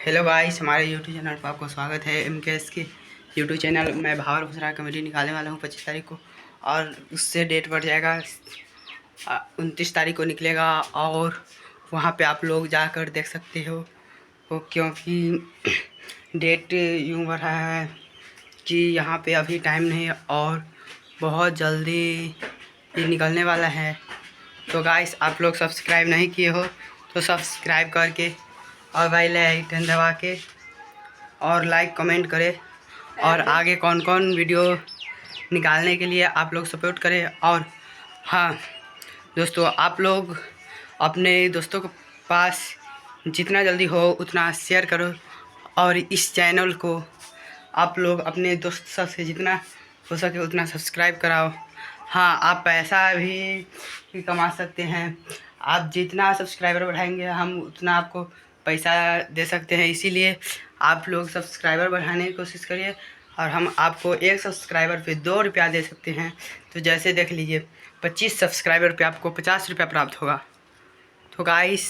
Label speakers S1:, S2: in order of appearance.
S1: Hello guys, हमारे YouTube channel पर आपको स्वागत है। MKS के यूट्यूब चैनल में भावर घुसरा कमेडी निकालने वाला हूँ 25 तारीख को, और उससे डेट बढ़ जाएगा 29 तारीख को निकलेगा। और वहाँ पे आप लोग जाकर देख सकते हो क्योंकि डेट यूँ बढ़ा है कि यहाँ पे अभी टाइम नहीं है और बहुत जल्दी ये निकलने वाला है। तो गाइस, आप लोग सब्सक्राइब नहीं किए हो तो सब्सक्राइब करके और बेल आइकन दबा के और लाइक कमेंट करें, और आगे कौन कौन वीडियो निकालने के लिए आप लोग सपोर्ट करें। और हाँ दोस्तों, आप लोग अपने दोस्तों के पास जितना जल्दी हो उतना शेयर करो, और इस चैनल को आप लोग अपने दोस्त सबसे जितना हो सके उतना सब्सक्राइब कराओ। हाँ, आप पैसा भी कमा सकते हैं। आप जितना सब्सक्राइबर बढ़ाएंगे हम उतना आपको पैसा दे सकते हैं, इसीलिए आप लोग सब्सक्राइबर बढ़ाने की कोशिश करिए। और हम आपको एक सब्सक्राइबर पे 2 रुपया दे सकते हैं। तो जैसे देख लीजिए, 25 सब्सक्राइबर पे आपको 50 रुपया प्राप्त होगा। तो गाइस